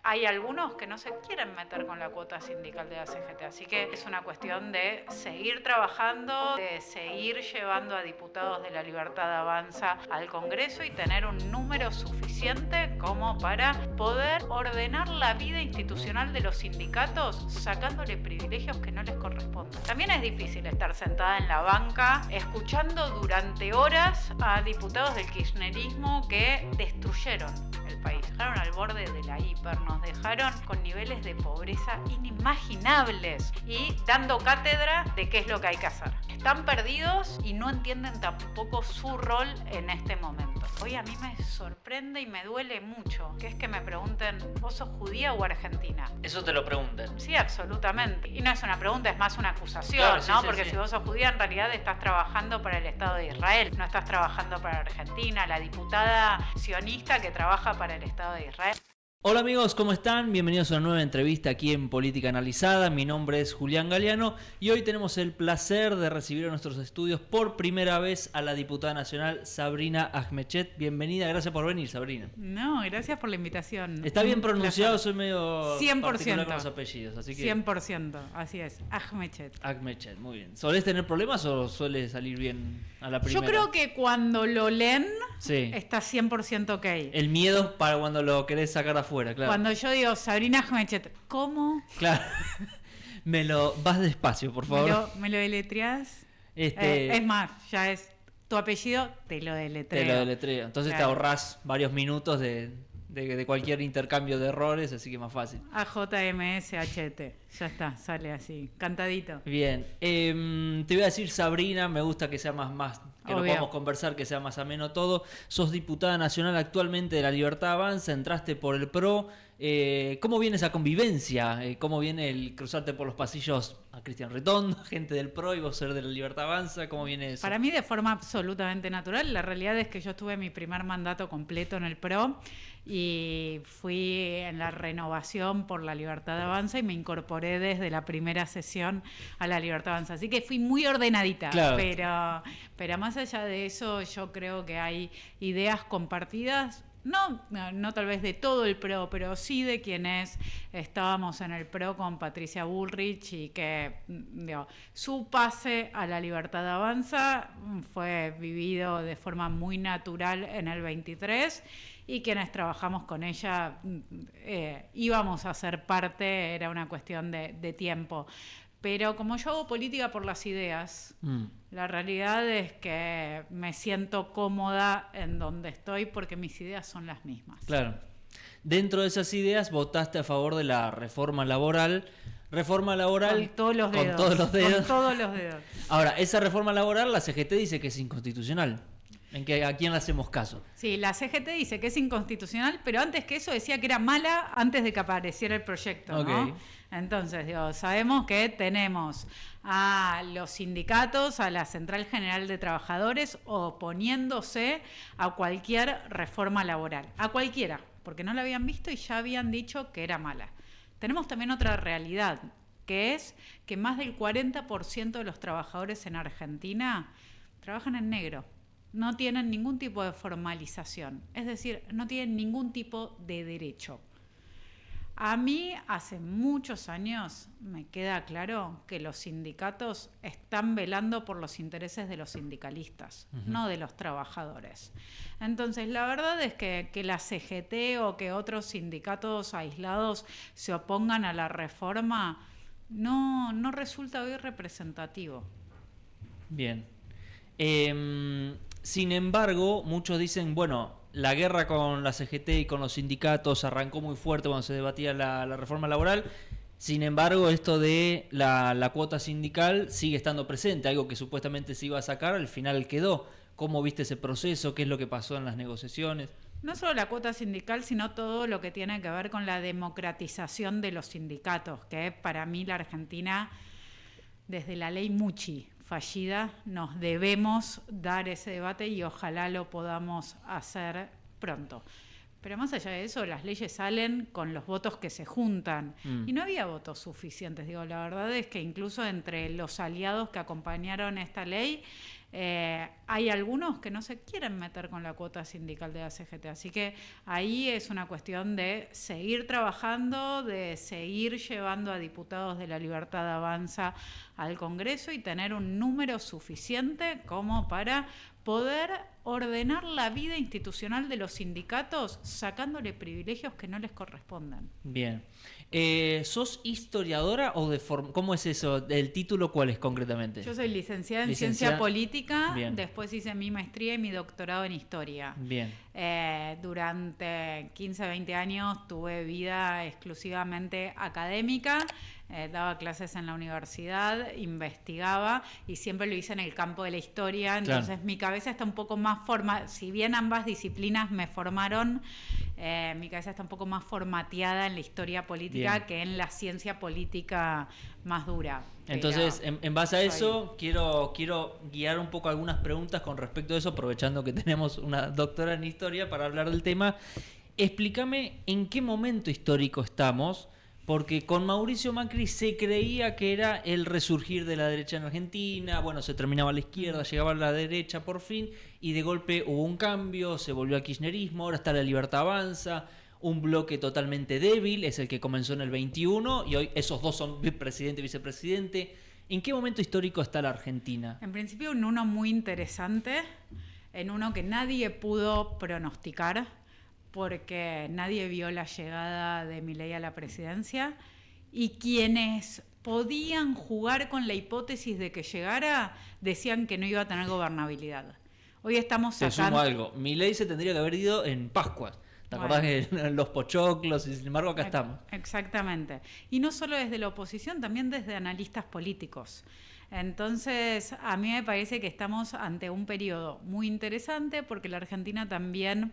hay algunos que no se quieren meter con la cuota sindical de la CGT, así que es una cuestión de seguir trabajando, de seguir llevando a diputados de La Libertad Avanza al Congreso y tener un número suficiente como para poder ordenar la vida institucional de los sindicatos sacándole privilegios que no les corresponden. También es difícil estar sentada en la banca escuchando durante horas a diputados del kirchnerismo que destruyeron el país, dejaron al borde de la hiper, nos dejaron con niveles de pobreza inimaginables y dando cátedra de qué es lo que hay que hacer. Están perdidos y no entienden tampoco su rol en este momento. Hoy a mí me sorprende y me duele mucho, que es que me pregunten, ¿vos sos judía o argentina? Eso te lo preguntan. Sí, absolutamente. Y no es una pregunta, es más una acusación, claro, sí, ¿no? Sí, Porque sí. si vos sos judía, en realidad estás trabajando para el Estado de Israel, no estás trabajando para Argentina, la diputada sionista que trabaja para el Estado de Israel. Hola amigos, ¿cómo están? Bienvenidos a una nueva entrevista aquí en Política Analizada. Mi nombre es Julián Galeano y hoy tenemos el placer de recibir a nuestros estudios por primera vez a la diputada nacional Sabrina Ahmechet. Bienvenida, gracias por venir, Sabrina. No, gracias por la invitación. Está bien pronunciado, soy medio 100%. particular con los apellidos, así que 100%, así es, Ahmechet. Ahmechet, muy bien. ¿Solés tener problemas o suele salir bien a la primera? Yo creo que cuando lo leen sí. está 100% ok. El miedo para cuando lo querés sacar afuera, claro. Cuando yo digo Sabrina Ahmechet, ¿cómo? Claro. Vas despacio, por favor. ¿Me lo deletreás? Es más, ya es tu apellido, te lo deletreo. Entonces claro. te ahorrás varios minutos de cualquier intercambio de errores, así que más fácil. AJMSHT, ya está, sale así, cantadito. Bien, te voy a decir Sabrina, me gusta que sea más que Obvio. lo podamos conversar, que sea más ameno todo. Sos diputada nacional actualmente de La Libertad Avanza, entraste por el PRO. ¿Cómo viene esa convivencia? ¿Cómo viene el cruzarte por los pasillos a Cristian Retondo, gente del PRO y vos ser de La Libertad Avanza? ¿Cómo viene eso? Para mí de forma absolutamente natural. La realidad es que yo tuve mi primer mandato completo en el PRO y fui en la renovación por La Libertad Avanza y me incorporé desde la primera sesión a La Libertad Avanza. Así que fui muy ordenadita, claro. pero más allá de eso yo creo que hay ideas compartidas. No tal vez de todo el PRO, pero sí de quienes estábamos en el PRO con Patricia Bullrich y que su pase a La Libertad Avanza fue vivido de forma muy natural en el 23 y quienes trabajamos con ella íbamos a ser parte, era una cuestión de tiempo. Pero como yo hago política por las ideas, la realidad es que me siento cómoda en donde estoy porque mis ideas son las mismas. Claro. Dentro de esas ideas votaste a favor de la reforma laboral. Con todos los dedos. Ahora, esa reforma laboral, la CGT dice que es inconstitucional. ¿A quién le hacemos caso? Sí, la CGT dice que es inconstitucional, pero antes que eso decía que era mala antes de que apareciera el proyecto, okay. ¿no? Entonces, sabemos que tenemos a los sindicatos, a la Central General de Trabajadores oponiéndose a cualquier reforma laboral, a cualquiera, porque no la habían visto y ya habían dicho que era mala. Tenemos también otra realidad, que es que más del 40% de los trabajadores en Argentina trabajan en negro. No tienen ningún tipo de formalización, es decir, no tienen ningún tipo de derecho. A mí hace muchos años me queda claro que los sindicatos están velando por los intereses de los sindicalistas, no de los trabajadores. Entonces, la verdad es que la CGT o que otros sindicatos aislados se opongan a la reforma no resulta hoy representativo. Bien. Sin embargo, muchos dicen, bueno, la guerra con la CGT y con los sindicatos arrancó muy fuerte cuando se debatía la reforma laboral. Sin embargo, esto de la cuota sindical sigue estando presente, algo que supuestamente se iba a sacar, al final quedó. ¿Cómo viste ese proceso? ¿Qué es lo que pasó en las negociaciones? No solo la cuota sindical, sino todo lo que tiene que ver con la democratización de los sindicatos, que para mí la Argentina, desde la ley Mucci fallida, nos debemos dar ese debate y ojalá lo podamos hacer pronto. Pero más allá de eso, las leyes salen con los votos que se juntan y no había votos suficientes. La verdad es que incluso entre los aliados que acompañaron esta ley hay algunos que no se quieren meter con la cuota sindical de la CGT. Así que ahí es una cuestión de seguir trabajando, de seguir llevando a diputados de La Libertad Avanza al Congreso y tener un número suficiente como para poder ordenar la vida institucional de los sindicatos sacándole privilegios que no les correspondan. Bien. ¿Sos historiadora o cómo es eso? ¿El título cuál es concretamente? Yo soy licenciada en Ciencia Política, después hice mi maestría y mi doctorado en Historia. Bien. Durante 15, 20 años tuve vida exclusivamente académica, daba clases en la universidad, investigaba y siempre lo hice en el campo de la historia, entonces claro, mi cabeza está un poco más si bien ambas disciplinas me formaron, mi cabeza está un poco más formateada en la historia política bien, que en la ciencia política más dura. Entonces, en base a eso, quiero guiar un poco algunas preguntas con respecto a eso, aprovechando que tenemos una doctora en historia para hablar del tema. Explícame en qué momento histórico estamos, porque con Mauricio Macri se creía que era el resurgir de la derecha en Argentina, bueno, se terminaba la izquierda, llegaba a la derecha por fin, y de golpe hubo un cambio, se volvió al kirchnerismo, ahora está La Libertad Avanza, un bloque totalmente débil, es el que comenzó en el 21, y hoy esos dos son presidente y vicepresidente. ¿En qué momento histórico está la Argentina? En principio en uno muy interesante, en uno que nadie pudo pronosticar, porque nadie vio la llegada de Milei a la presidencia, y quienes podían jugar con la hipótesis de que llegara decían que no iba a tener gobernabilidad. Hoy estamos sacando... Te sumo algo, Milei se tendría que haber ido en Pascua. ¿Te acordás que los pochoclos? Y sin embargo acá estamos. Exactamente. Y no solo desde la oposición, también desde analistas políticos. Entonces, a mí me parece que estamos ante un periodo muy interesante porque la Argentina también...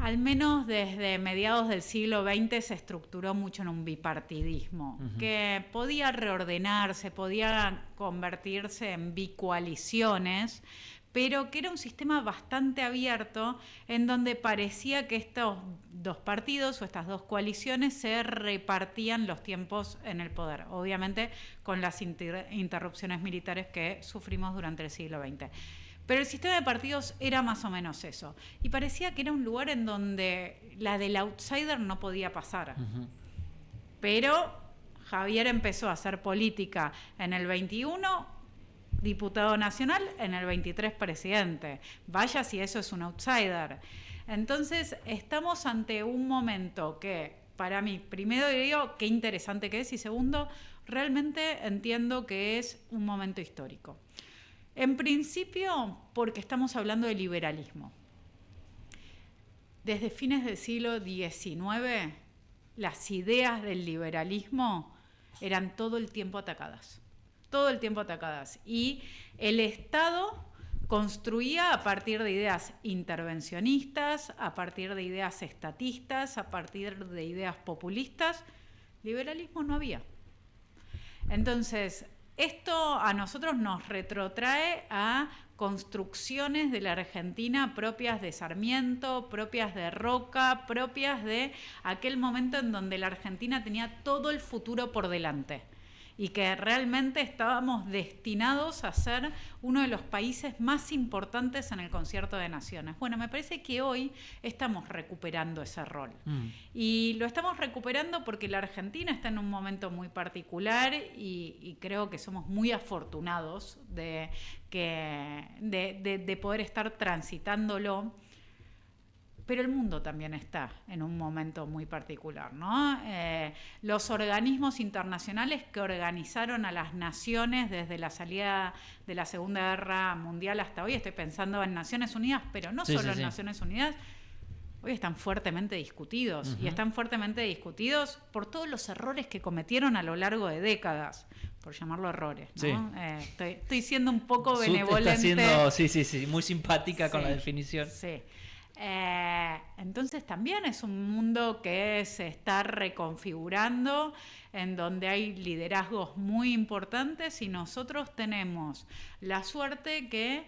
al menos desde mediados del siglo XX se estructuró mucho en un bipartidismo, que podía reordenarse, podía convertirse en bicoaliciones, pero que era un sistema bastante abierto en donde parecía que estos dos partidos o estas dos coaliciones se repartían los tiempos en el poder, obviamente con las interrupciones militares que sufrimos durante el siglo XX. Pero el sistema de partidos era más o menos eso. Y parecía que era un lugar en donde la del outsider no podía pasar. Pero Javier empezó a hacer política en el 21, diputado nacional, en el 23 presidente. Vaya si eso es un outsider. Entonces estamos ante un momento que, para mí, primero digo qué interesante que es, y segundo, realmente entiendo que es un momento histórico. En principio, porque estamos hablando de liberalismo. Desde fines del siglo XIX, las ideas del liberalismo eran todo el tiempo atacadas. Todo el tiempo atacadas. Y el Estado construía a partir de ideas intervencionistas, a partir de ideas estatistas, a partir de ideas populistas. Liberalismo no había. Entonces... esto a nosotros nos retrotrae a construcciones de la Argentina propias de Sarmiento, propias de Roca, propias de aquel momento en donde la Argentina tenía todo el futuro por delante y que realmente estábamos destinados a ser uno de los países más importantes en el concierto de naciones. Bueno, me parece que hoy estamos recuperando ese rol. Y lo estamos recuperando porque la Argentina está en un momento muy particular y creo que somos muy afortunados de poder estar transitándolo. Pero el mundo también está en un momento muy particular, ¿no? Los organismos internacionales que organizaron a las naciones desde la salida de la Segunda Guerra Mundial hasta hoy, estoy pensando en Naciones Unidas, pero no solo en Naciones Unidas, hoy están fuertemente discutidos. Y están fuertemente discutidos por todos los errores que cometieron a lo largo de décadas, por llamarlo errores, ¿no? Sí. Estoy siendo un poco benevolente. Está siendo, muy simpática con la definición. Sí. Entonces también es un mundo que se está reconfigurando, en donde hay liderazgos muy importantes y nosotros tenemos la suerte que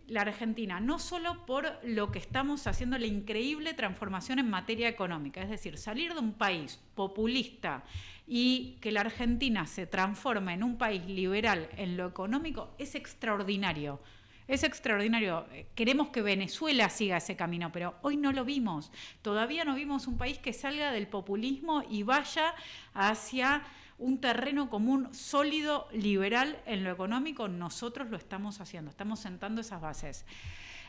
la Argentina, no solo por lo que estamos haciendo, la increíble transformación en materia económica, es decir, salir de un país populista y que la Argentina se transforme en un país liberal en lo económico, es extraordinario. Es extraordinario. Queremos que Venezuela siga ese camino, pero hoy no lo vimos. Todavía no vimos un país que salga del populismo y vaya hacia un terreno común sólido, liberal en lo económico. Nosotros lo estamos haciendo, estamos sentando esas bases.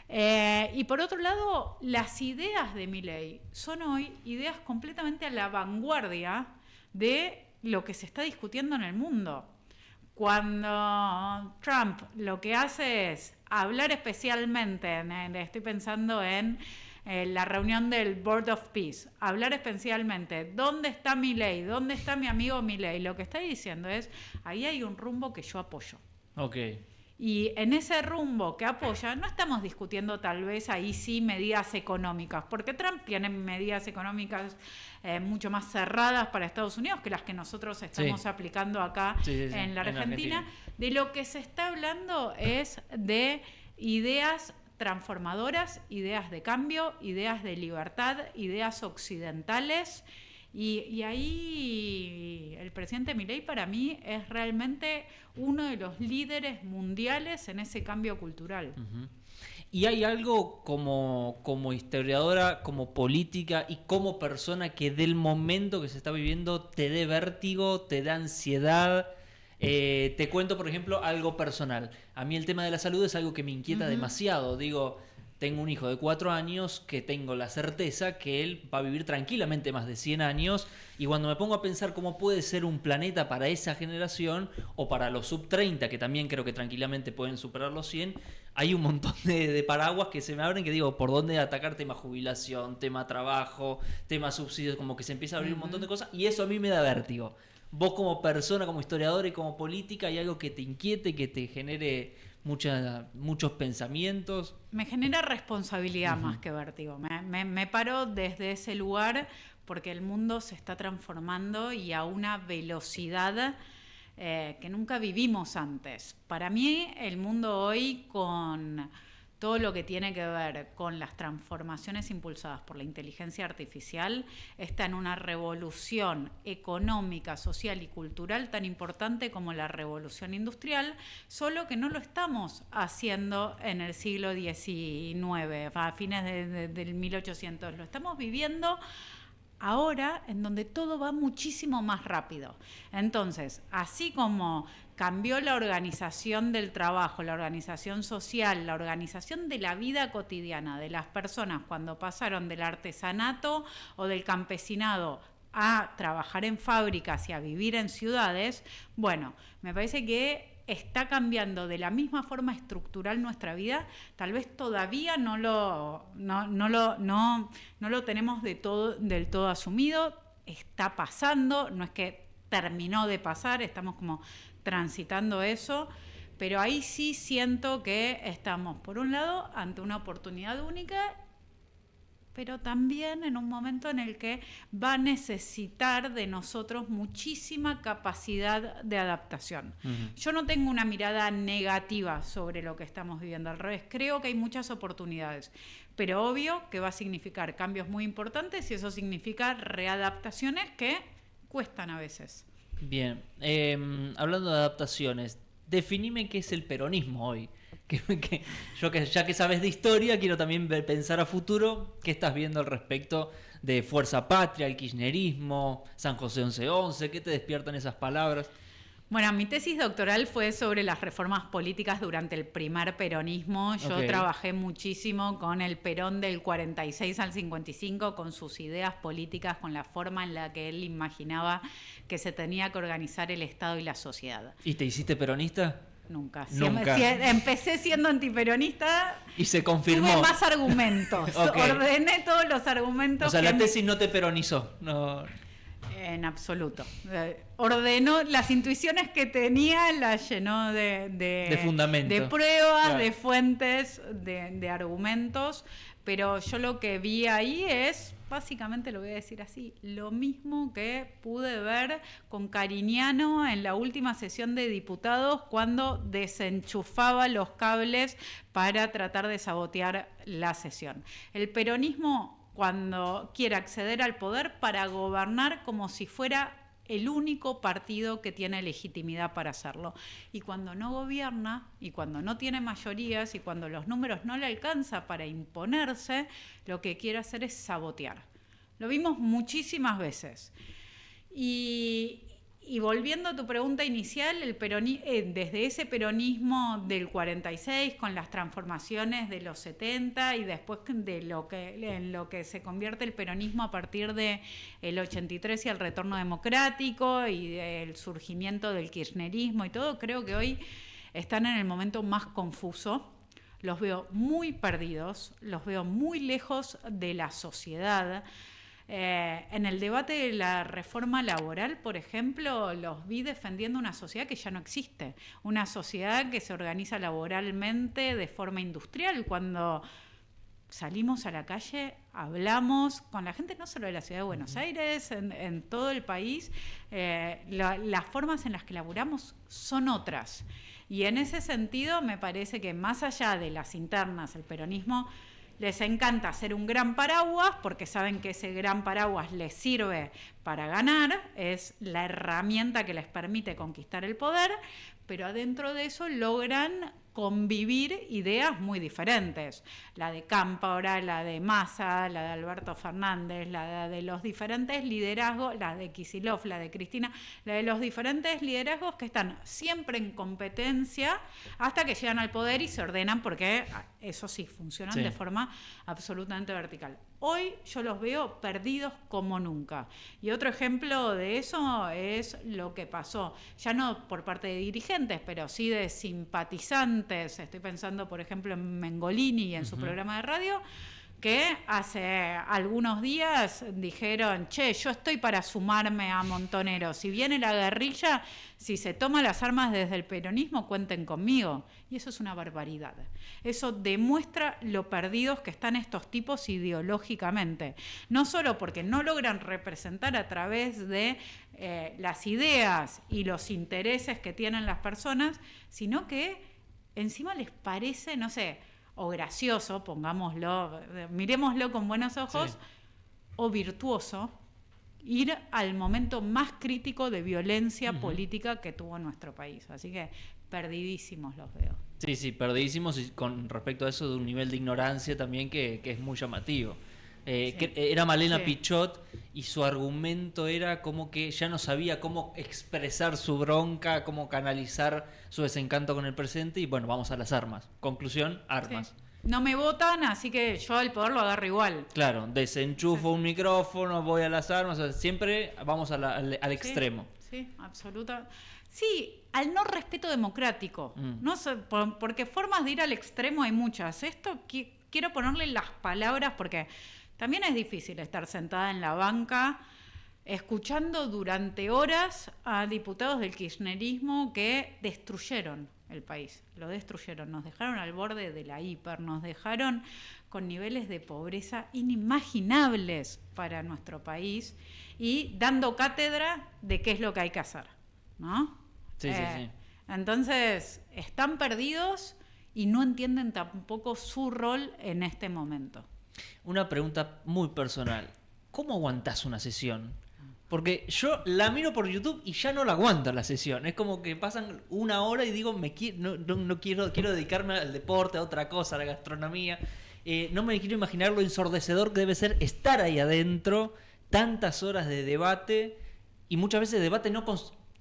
Y por otro lado, las ideas de Milei son hoy ideas completamente a la vanguardia de lo que se está discutiendo en el mundo. Cuando Trump lo que hace es hablar especialmente, estoy pensando en la reunión del Board of Peace, hablar especialmente, ¿dónde está Milei? ¿Dónde está mi amigo Milei? Lo que está diciendo es, ahí hay un rumbo que yo apoyo. Ok. Y en ese rumbo que apoya, no estamos discutiendo tal vez ahí sí medidas económicas, porque Trump tiene medidas económicas mucho más cerradas para Estados Unidos que las que nosotros estamos aplicando acá en la Argentina. De lo que se está hablando es de ideas transformadoras, ideas de cambio, ideas de libertad, ideas occidentales. Y ahí el presidente Milei para mí es realmente uno de los líderes mundiales en ese cambio cultural. Uh-huh. ¿Y hay algo como historiadora, como política y como persona que del momento que se está viviendo te dé vértigo, te da ansiedad? Te cuento, por ejemplo, algo personal. A mí el tema de la salud es algo que me inquieta demasiado. Digo, tengo un hijo de 4 años que tengo la certeza que él va a vivir tranquilamente más de 100 años y cuando me pongo a pensar cómo puede ser un planeta para esa generación o para los sub-30, que también creo que tranquilamente pueden superar los 100, hay un montón de paraguas que se me abren que digo, ¿por dónde atacar? Tema jubilación, tema trabajo, tema subsidios, como que se empieza a abrir un montón de cosas y eso a mí me da vértigo. Vos como persona, como historiadora y como política, ¿hay algo que te inquiete, que te genere muchos pensamientos? Me genera responsabilidad más que vértigo. Me paro desde ese lugar porque el mundo se está transformando y a una velocidad que nunca vivimos antes. Para mí, el mundo hoy, con todo lo que tiene que ver con las transformaciones impulsadas por la inteligencia artificial, está en una revolución económica, social y cultural tan importante como la revolución industrial, solo que no lo estamos haciendo en el siglo XIX, a fines del 1800. Lo estamos viviendo ahora, en donde todo va muchísimo más rápido. Entonces, así como cambió la organización del trabajo, la organización social, la organización de la vida cotidiana de las personas cuando pasaron del artesanato o del campesinado a trabajar en fábricas y a vivir en ciudades, bueno, me parece que está cambiando de la misma forma estructural nuestra vida. Tal vez todavía no lo tenemos del todo asumido. Está pasando, no es que terminó de pasar, estamos como transitando eso, pero ahí sí siento que estamos, por un lado, ante una oportunidad única, pero también en un momento en el que va a necesitar de nosotros muchísima capacidad de adaptación. Yo no tengo una mirada negativa sobre lo que estamos viviendo, al revés, creo que hay muchas oportunidades, pero obvio que va a significar cambios muy importantes y eso significa readaptaciones que cuestan a veces. Bien, hablando de adaptaciones, definime qué es el peronismo hoy. Ya que sabes de historia, quiero también pensar a futuro. ¿Qué estás viendo al respecto de Fuerza Patria, el kirchnerismo, San José 1111? ¿Qué te despiertan esas palabras? Bueno, mi tesis doctoral fue sobre las reformas políticas durante el primer peronismo. Yo trabajé muchísimo con el Perón del 46 al 55, con sus ideas políticas, con la forma en la que él imaginaba que se tenía que organizar el Estado y la sociedad. ¿Y te hiciste peronista? Nunca. Nunca. Empecé siendo antiperonista. Y se confirmó. Tuve más argumentos. Ordené todos los argumentos. O sea, la tesis no te peronizó. No. En absoluto. Ordenó las intuiciones que tenía, las llenó de fundamento, de pruebas, claro, de fuentes, de argumentos. Pero yo lo que vi ahí es básicamente lo voy a decir así, lo mismo que pude ver con Cariñano en la última sesión de diputados cuando desenchufaba los cables para tratar de sabotear la sesión. El peronismo, cuando quiere acceder al poder para gobernar como si fuera el único partido que tiene legitimidad para hacerlo. Y cuando no gobierna, y cuando no tiene mayorías, y cuando los números no le alcanza para imponerse, lo que quiere hacer es sabotear. Lo vimos muchísimas veces. Y volviendo a tu pregunta inicial, desde ese peronismo del 46, con las transformaciones de los 70 y después en lo que se convierte el peronismo a partir del 83 y el retorno democrático y del surgimiento del kirchnerismo y todo, creo que hoy están en el momento más confuso. Los veo muy perdidos, los veo muy lejos de la sociedad. En el debate de la reforma laboral, por ejemplo, los vi defendiendo una sociedad que ya no existe, una sociedad que se organiza laboralmente de forma industrial. Cuando salimos a la calle, hablamos con la gente no solo de la ciudad de Buenos Aires, en todo el país, las formas en las que laburamos son otras. Y en ese sentido me parece que más allá de las internas, el peronismo les encanta hacer un gran paraguas porque saben que ese gran paraguas les sirve para ganar, es la herramienta que les permite conquistar el poder, pero adentro de eso logran convivir ideas muy diferentes. La de Cámpora, la de Massa, la de Alberto Fernández, la de los diferentes liderazgos, la de Kicillof, la de Cristina, la de los diferentes liderazgos que están siempre en competencia hasta que llegan al poder y se ordenan porque, eso sí, funcionan de forma absolutamente vertical. Hoy yo los veo perdidos como nunca. Y otro ejemplo de eso es lo que pasó, ya no por parte de dirigentes, pero sí de simpatizantes. Estoy pensando, por ejemplo, en Mengolini y en su programa de radio, que hace algunos días dijeron, che, yo estoy para sumarme a Montoneros. Si viene la guerrilla, si se toman las armas desde el peronismo, cuenten conmigo. Y eso es una barbaridad. Eso demuestra lo perdidos que están estos tipos ideológicamente. No solo porque no logran representar a través de las ideas y los intereses que tienen las personas, sino que encima les parece, no sé, o gracioso, pongámoslo, miremoslo con buenos ojos, o virtuoso, ir al momento más crítico de violencia política que tuvo nuestro país. Así que perdidísimos los veo. Sí, sí, perdidísimos, y con respecto a eso de un nivel de ignorancia también que es muy llamativo. Era Malena Pichot y su argumento era como que ya no sabía cómo expresar su bronca, cómo canalizar su desencanto con el presente, y bueno, vamos a las armas. Conclusión, armas. Sí. No me votan, así que yo el poder lo agarro igual. Claro, desenchufo un micrófono, voy a las armas, o sea, siempre vamos al extremo. Sí, absoluta. Sí, al no respeto democrático. No sé, porque formas de ir al extremo hay muchas. Esto quiero ponerle las palabras porque también es difícil estar sentada en la banca escuchando durante horas a diputados del kirchnerismo que destruyeron el país, lo destruyeron, nos dejaron al borde de la hiper, nos dejaron con niveles de pobreza inimaginables para nuestro país y dando cátedra de qué es lo que hay que hacer, ¿no? Sí. Entonces, están perdidos y no entienden tampoco su rol en este momento. Una pregunta muy personal. ¿Cómo aguantás una sesión? Porque yo la miro por YouTube y ya no la aguanto la sesión. Es como que pasan una hora y digo, no quiero dedicarme al deporte, a otra cosa, a la gastronomía. No me quiero imaginar lo ensordecedor que debe ser estar ahí adentro, tantas horas de debate, y muchas veces debate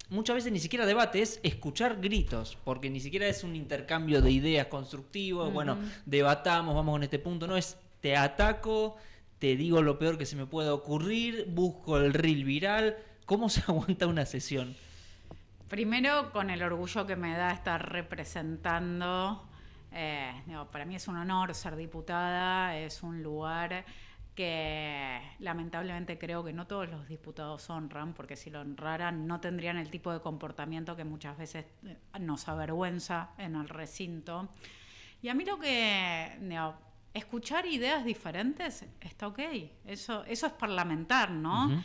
muchas veces ni siquiera debate, es escuchar gritos, porque ni siquiera es un intercambio de ideas constructivo, bueno, debatamos, vamos con este punto, no es te ataco, te digo lo peor que se me pueda ocurrir, busco el reel viral. ¿Cómo se aguanta una sesión? Primero, con el orgullo que me da estar representando. Para mí es un honor ser diputada, es un lugar que lamentablemente creo que no todos los diputados honran, porque si lo honraran no tendrían el tipo de comportamiento que muchas veces nos avergüenza en el recinto. Y a mí lo que escuchar ideas diferentes está ok. Eso es parlamentar, ¿no? Ujú.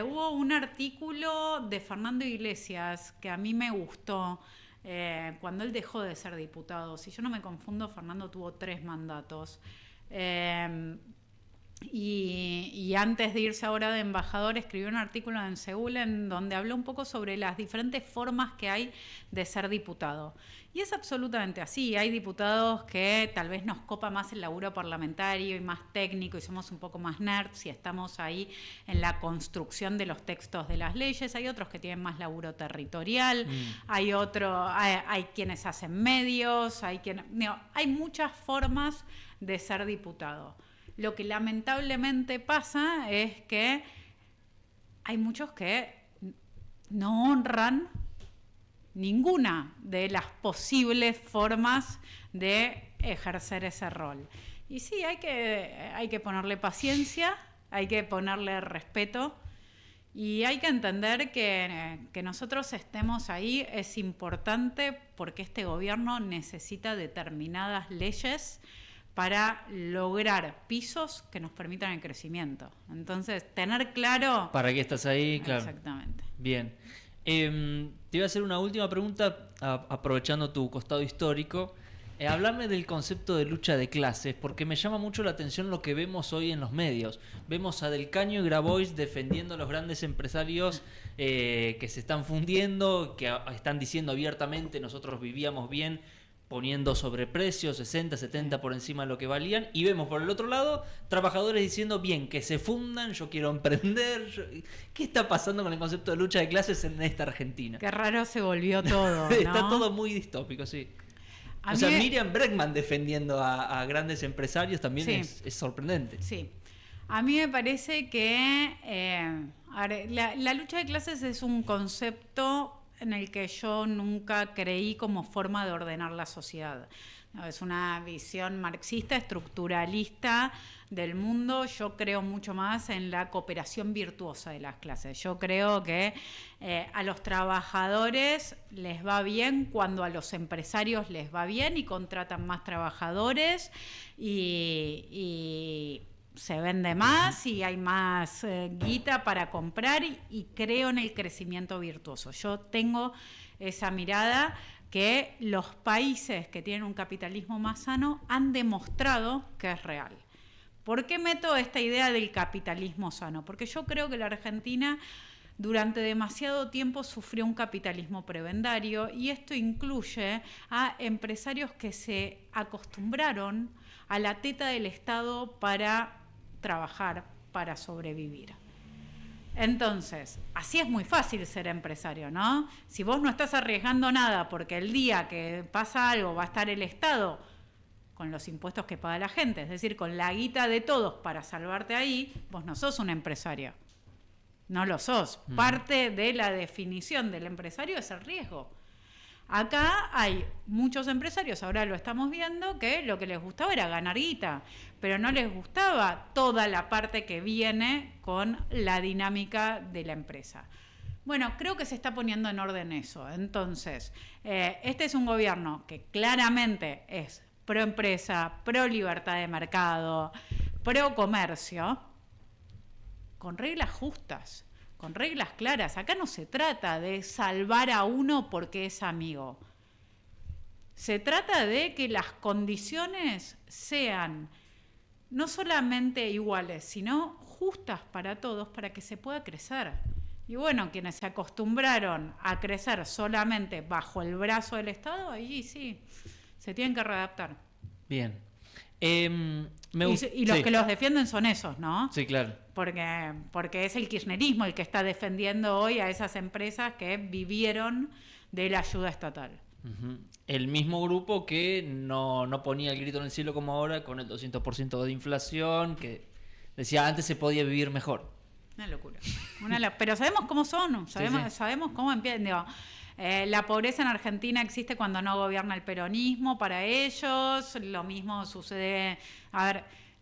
Hubo un artículo de Fernando Iglesias que a mí me gustó cuando él dejó de ser diputado. Si yo no me confundo, Fernando tuvo 3 mandatos. Y antes de irse ahora de embajador, escribió un artículo en Seúl en donde habló un poco sobre las diferentes formas que hay de ser diputado. Y es absolutamente así. Hay diputados que tal vez nos copa más el laburo parlamentario y más técnico y somos un poco más nerds y estamos ahí en la construcción de los textos de las leyes. Hay otros que tienen más laburo territorial, hay quienes hacen medios, hay muchas formas de ser diputado. Lo que lamentablemente pasa es que hay muchos que no honran ninguna de las posibles formas de ejercer ese rol. Y sí, hay que ponerle paciencia, hay que ponerle respeto y hay que entender que nosotros estemos ahí es importante porque este gobierno necesita determinadas leyes para lograr pisos que nos permitan el crecimiento. Entonces, tener claro... ¿Para qué estás ahí? Claro. Exactamente. Bien. Te iba a hacer una última pregunta, aprovechando tu costado histórico. Háblame del concepto de lucha de clases, porque me llama mucho la atención lo que vemos hoy en los medios. Vemos a Del Caño y Grabois defendiendo a los grandes empresarios que se están fundiendo, que están diciendo abiertamente nosotros vivíamos bien, poniendo sobreprecios, 60, 70 por encima de lo que valían, y vemos por el otro lado trabajadores diciendo, bien, que se fundan, yo quiero emprender. ¿Qué está pasando con el concepto de lucha de clases en esta Argentina? Qué raro se volvió todo, ¿no? Está todo muy distópico, sí. O sea, Miriam Bregman defendiendo a grandes empresarios también sí. es sorprendente. Sí. A mí me parece que la lucha de clases es un concepto en el que yo nunca creí como forma de ordenar la sociedad. No, es una visión marxista, estructuralista del mundo. Yo creo mucho más en la cooperación virtuosa de las clases. Yo creo que a los trabajadores les va bien cuando a los empresarios les va bien y contratan más trabajadores y se vende más y hay más guita para comprar y creo en el crecimiento virtuoso. Yo tengo esa mirada que los países que tienen un capitalismo más sano han demostrado que es real. ¿Por qué meto esta idea del capitalismo sano? Porque yo creo que la Argentina durante demasiado tiempo sufrió un capitalismo prebendario y esto incluye a empresarios que se acostumbraron a la teta del Estado para trabajar, para sobrevivir. Entonces, así es muy fácil ser empresario, ¿no? Si vos no estás arriesgando nada porque el día que pasa algo va a estar el Estado con los impuestos que paga la gente, es decir, con la guita de todos para salvarte ahí, vos no sos un empresario. No lo sos. Parte de la definición del empresario es el riesgo. Acá hay muchos empresarios, ahora lo estamos viendo, que lo que les gustaba era ganar guita, pero no les gustaba toda la parte que viene con la dinámica de la empresa. Bueno, creo que se está poniendo en orden eso. Entonces, este es un gobierno que claramente es pro empresa, pro libertad de mercado, pro comercio, con reglas justas, con reglas claras. Acá no se trata de salvar a uno porque es amigo. Se trata de que las condiciones sean no solamente iguales, sino justas para todos para que se pueda crecer. Y bueno, quienes se acostumbraron a crecer solamente bajo el brazo del Estado, ahí sí, se tienen que readaptar. Bien. Y los que los defienden son esos, ¿no? Sí, claro. Porque es el kirchnerismo el que está defendiendo hoy a esas empresas que vivieron de la ayuda estatal. Uh-huh. El mismo grupo que no ponía el grito en el cielo como ahora, con el 200% de inflación, que decía antes se podía vivir mejor. Una locura. Pero sabemos cómo son, sabemos cómo empiezan. La pobreza en Argentina existe cuando no gobierna el peronismo para ellos, lo mismo sucede,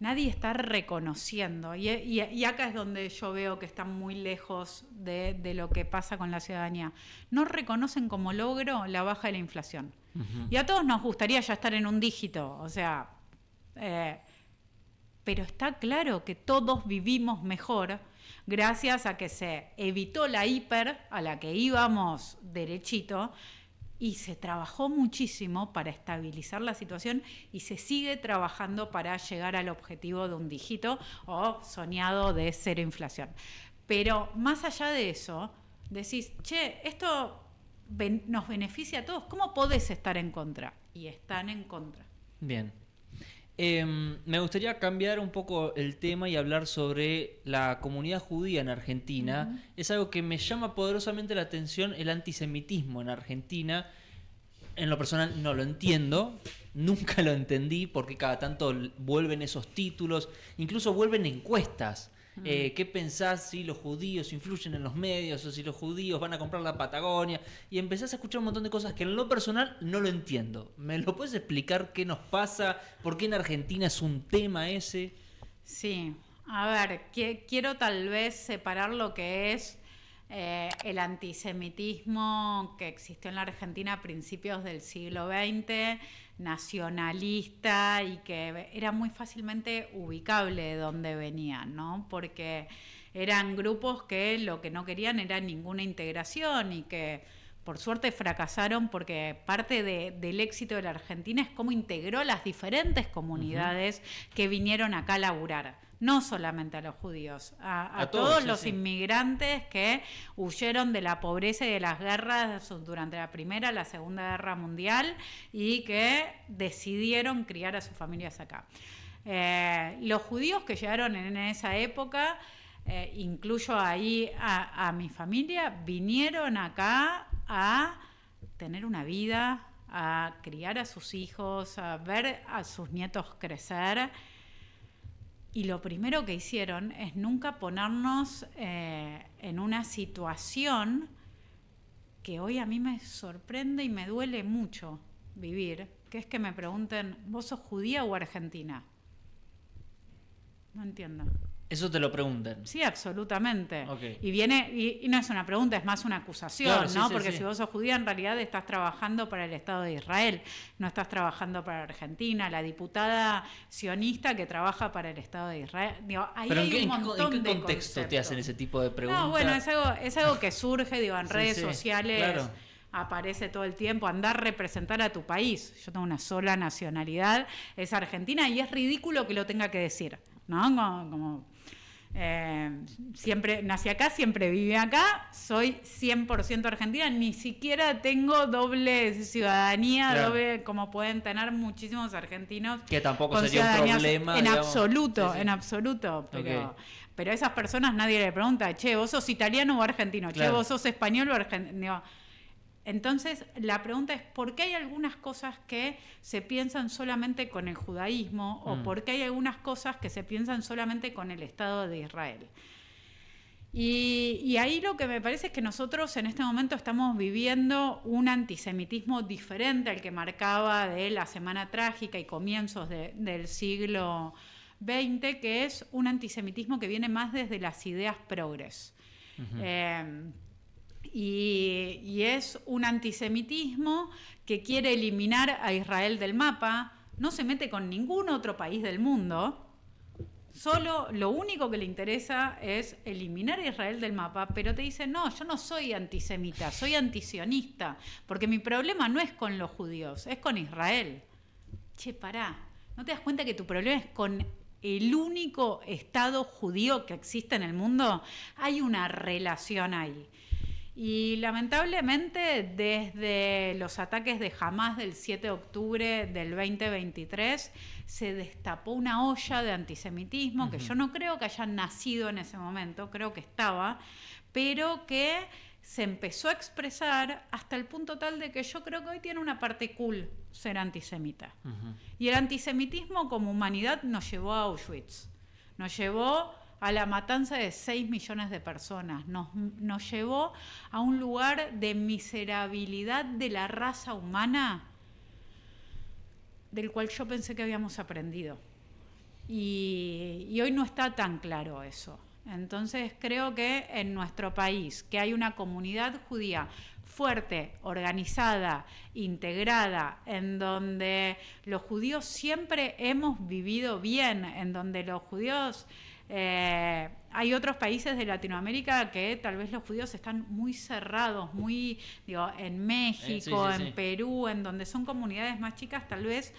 nadie está reconociendo y acá es donde yo veo que están muy lejos de lo que pasa con la ciudadanía. No reconocen como logro la baja de la inflación. Uh-huh. Y a todos nos gustaría ya estar en un dígito, o sea, pero está claro que todos vivimos mejor gracias a que se evitó la hiper a la que íbamos derechito y se trabajó muchísimo para estabilizar la situación y se sigue trabajando para llegar al objetivo de un dígito o soñado de cero inflación. Pero más allá de eso, decís, che, esto nos beneficia a todos, ¿cómo podés estar en contra? Y están en contra. Bien. Me gustaría cambiar un poco el tema y hablar sobre la comunidad judía en Argentina. Uh-huh. Es algo que me llama poderosamente la atención, el antisemitismo en Argentina. En lo personal no lo entiendo, nunca lo entendí porque cada tanto vuelven esos títulos, incluso vuelven encuestas. ¿Qué pensás si los judíos influyen en los medios o si los judíos van a comprar la Patagonia? Y empezás a escuchar un montón de cosas que en lo personal no lo entiendo. ¿Me lo puedes explicar qué nos pasa? ¿Por qué en Argentina es un tema ese? Sí, a ver, quiero tal vez separar lo que es el antisemitismo que existió en la Argentina a principios del siglo XX, nacionalista y que era muy fácilmente ubicable de dónde venían, ¿no? Porque eran grupos que lo que no querían era ninguna integración y que por suerte fracasaron porque parte del éxito de la Argentina es cómo integró a las diferentes comunidades que vinieron acá a laburar. No solamente a los judíos, a todos los inmigrantes que huyeron de la pobreza y de las guerras durante la Primera, la Segunda Guerra Mundial y que decidieron criar a sus familias acá. Los judíos que llegaron en esa época, incluyo ahí a mi familia, vinieron acá a tener una vida, a criar a sus hijos, a ver a sus nietos crecer. Y lo primero que hicieron es nunca ponernos en una situación que hoy a mí me sorprende y me duele mucho vivir, que es que me pregunten, ¿vos sos judía o argentina? No entiendo. Eso te lo preguntan. Sí, absolutamente. Okay. Y no es una pregunta, es más una acusación, claro, ¿no? Sí, porque si vos sos judía, en realidad estás trabajando para el Estado de Israel, no estás trabajando para Argentina. La diputada sionista que trabaja para el Estado de Israel. Digo, ahí ¿pero hay en un montón qué contexto te hacen ese tipo de preguntas? No, bueno, es algo que surge, digo, en redes sociales. Claro. Aparece todo el tiempo, andar a representar a tu país. Yo tengo una sola nacionalidad, es Argentina, y es ridículo que lo tenga que decir, ¿no? Como siempre nací acá, siempre viví acá, soy 100% argentina, ni siquiera tengo doble ciudadanía, claro. Doble, como pueden tener muchísimos argentinos. Que tampoco sería un problema. En absoluto, en absoluto. Pero a esas personas nadie le pregunta, che, ¿vos sos italiano o argentino? Claro. Che, ¿vos sos español o argentino? Entonces, la pregunta es, ¿por qué hay algunas cosas que se piensan solamente con el judaísmo o por qué hay algunas cosas que se piensan solamente con el Estado de Israel? Y ahí lo que me parece es que nosotros en este momento estamos viviendo un antisemitismo diferente al que marcaba de la Semana Trágica y comienzos del siglo XX, que es un antisemitismo que viene más desde las ideas progres. Uh-huh. Y es un antisemitismo que quiere eliminar a Israel del mapa, no se mete con ningún otro país del mundo, solo lo único que le interesa es eliminar a Israel del mapa, pero te dice, no, yo no soy antisemita, soy antisionista, porque mi problema no es con los judíos, es con Israel. Che, pará, ¿no te das cuenta que tu problema es con el único Estado judío que existe en el mundo? Hay una relación ahí. Y lamentablemente desde los ataques de Hamás del 7 de octubre del 2023 se destapó una olla de antisemitismo que yo no creo que haya nacido en ese momento, creo que estaba, pero que se empezó a expresar hasta el punto tal de que yo creo que hoy tiene una parte cool ser antisemita. Y el antisemitismo como humanidad nos llevó a Auschwitz, nos llevó a la matanza de 6 millones de personas, nos llevó a un lugar de miserabilidad de la raza humana del cual yo pensé que habíamos aprendido. Y hoy no está tan claro eso. Entonces creo que en nuestro país, que hay una comunidad judía fuerte, organizada, integrada, en donde los judíos siempre hemos vivido bien, en donde los judíos... hay otros países de Latinoamérica que tal vez los judíos están muy cerrados, muy, en México, en Perú, en donde son comunidades más chicas, tal vez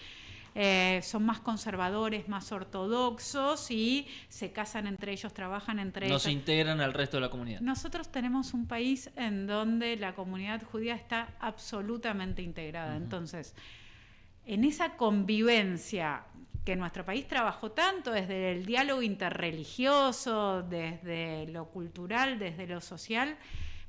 son más conservadores, más ortodoxos y se casan entre ellos, trabajan entre ellos. No se integran al resto de la comunidad. Nosotros tenemos un país en donde la comunidad judía está absolutamente integrada. Entonces, en esa convivencia que nuestro país trabajó tanto desde el diálogo interreligioso, desde lo cultural, desde lo social,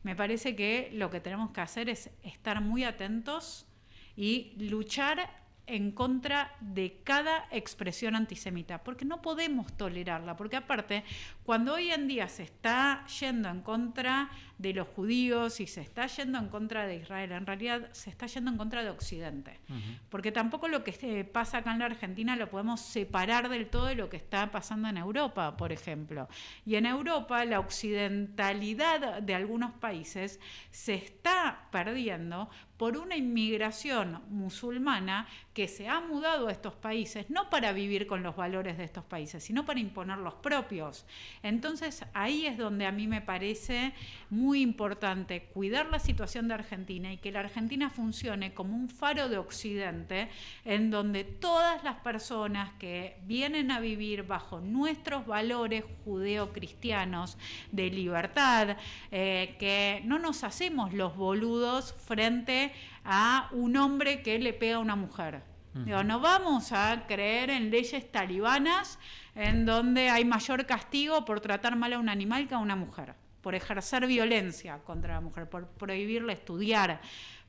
me parece que lo que tenemos que hacer es estar muy atentos y luchar en contra de cada expresión antisemita, porque no podemos tolerarla, porque aparte, cuando hoy en día se está yendo en contra de los judíos y se está yendo en contra de Israel, en realidad se está yendo en contra de Occidente, porque tampoco lo que pasa acá en la Argentina lo podemos separar del todo de lo que está pasando en Europa, por ejemplo. Y en Europa la occidentalidad de algunos países se está perdiendo por una inmigración musulmana que se ha mudado a estos países, no para vivir con los valores de estos países, sino para imponer los propios. Entonces, ahí es donde a mí me parece muy importante cuidar la situación de Argentina y que la Argentina funcione como un faro de Occidente, en donde todas las personas que vienen a vivir bajo nuestros valores judeocristianos de libertad, que no nos hacemos los boludos frente a un hombre que le pega a una mujer. No vamos a creer en leyes talibanas en donde hay mayor castigo por tratar mal a un animal que a una mujer, por ejercer violencia contra la mujer, por prohibirle estudiar,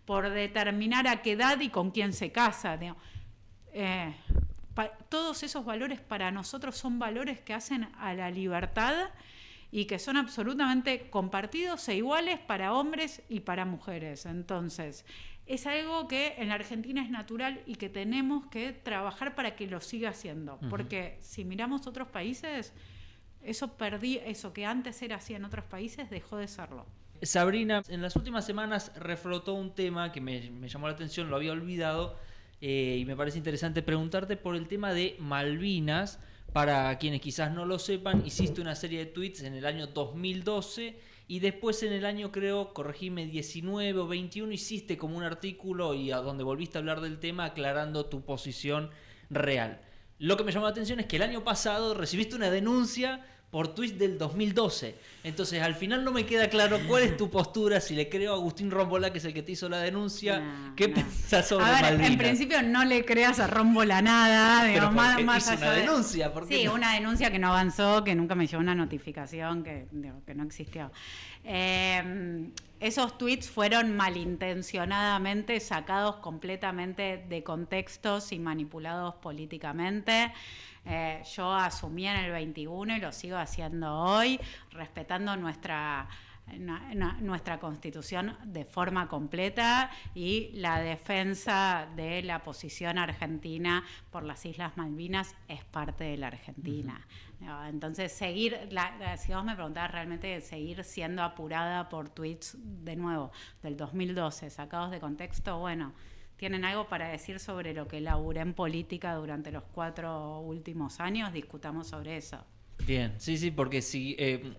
por determinar a qué edad y con quién se casa. Todos esos valores para nosotros son valores que hacen a la libertad y que son absolutamente compartidos e iguales para hombres y para mujeres. Entonces, es algo que en la Argentina es natural y que tenemos que trabajar para que lo siga siendo. Porque si miramos otros países, eso que antes era así en otros países, dejó de serlo. Sabrina, en las últimas semanas reflotó un tema que me llamó la atención, lo había olvidado, y me parece interesante preguntarte por el tema de Malvinas. Para quienes quizás no lo sepan, hiciste una serie de tweets en el año 2012 y después en el año, creo, corregime, 19 o 21, hiciste como un artículo y a donde volviste a hablar del tema aclarando tu posición real. Lo que me llamó la atención es que el año pasado recibiste una denuncia por tweets del 2012. Entonces, al final no me queda claro cuál es tu postura, si le creo a Agustín Rómbola, que es el que te hizo la denuncia. ¿Qué pensás sobre Malvinas? En principio no le creas a Rómbola nada. Pero más hizo una denuncia. Sí, una denuncia que no avanzó, que nunca me llegó una notificación, que no existió. Esos tweets fueron malintencionadamente sacados completamente de contextos y manipulados políticamente. Yo asumí en el 21 y lo sigo haciendo hoy, respetando nuestra Constitución de forma completa y la defensa de la posición argentina por las Islas Malvinas es parte de la Argentina. Entonces, si vos me preguntabas realmente, seguir siendo apurada por tweets, de nuevo, del 2012, sacados de contexto, bueno, ¿tienen algo para decir sobre lo que laburé en política durante los 4 últimos años? Discutamos sobre eso. Bien, sí, porque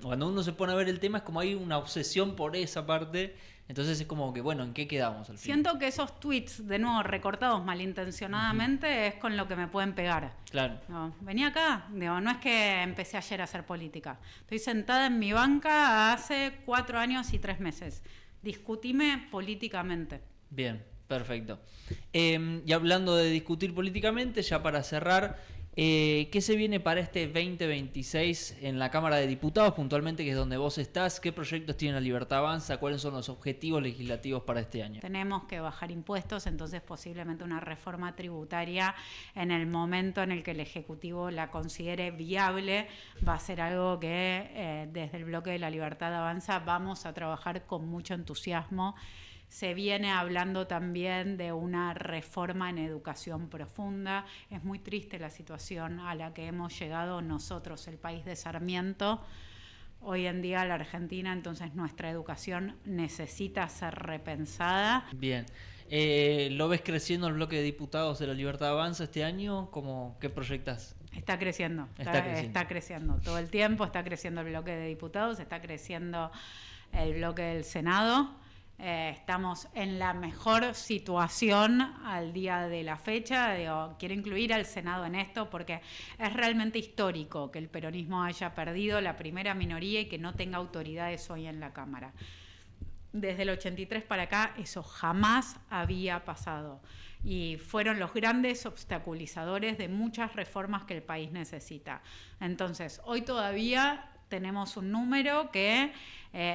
cuando uno se pone a ver el tema es como hay una obsesión por esa parte, entonces es como que, bueno, ¿en qué quedamos al final? Siento que esos tweets, de nuevo, recortados malintencionadamente, es con lo que me pueden pegar. Claro. Vení acá, no es que empecé ayer a hacer política. Estoy sentada en mi banca hace 4 años y 3 meses. Discutime políticamente. Bien, perfecto. Y hablando de discutir políticamente, ya para cerrar, ¿qué se viene para este 2026 en la Cámara de Diputados, puntualmente, que es donde vos estás? ¿Qué proyectos tiene la Libertad Avanza? ¿Cuáles son los objetivos legislativos para este año? Tenemos que bajar impuestos, entonces posiblemente una reforma tributaria en el momento en el que el Ejecutivo la considere viable va a ser algo que desde el bloque de la Libertad Avanza vamos a trabajar con mucho entusiasmo. Se viene hablando también de una reforma en educación profunda. Es muy triste la situación a la que hemos llegado nosotros, el país de Sarmiento. hoy en día la Argentina, entonces nuestra educación necesita ser repensada. Bien. ¿Lo ves creciendo el bloque de diputados de La Libertad Avanza este año? ¿Qué proyectas? Está creciendo. Está creciendo todo el tiempo, está creciendo el bloque de diputados, está creciendo el bloque del Senado. Estamos en la mejor situación al día de la fecha. Quiero incluir al Senado en esto porque es realmente histórico que el peronismo haya perdido la primera minoría y que no tenga autoridades hoy en la Cámara. Desde el 83 para acá eso jamás había pasado y fueron los grandes obstaculizadores de muchas reformas que el país necesita. Entonces, hoy todavía tenemos un número que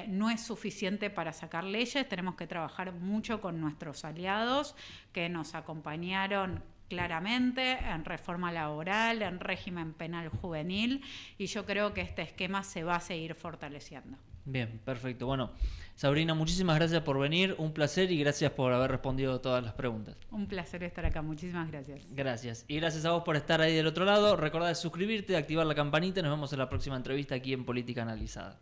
no es suficiente para sacar leyes, tenemos que trabajar mucho con nuestros aliados que nos acompañaron claramente en reforma laboral, en régimen penal juvenil, y yo creo que este esquema se va a seguir fortaleciendo. Bien, perfecto. Bueno, Sabrina, muchísimas gracias por venir, un placer y gracias por haber respondido todas las preguntas. Un placer estar acá, muchísimas gracias. Gracias. Y gracias a vos por estar ahí del otro lado. Recordá de suscribirte, activar la campanita y nos vemos en la próxima entrevista aquí en Política Analizada.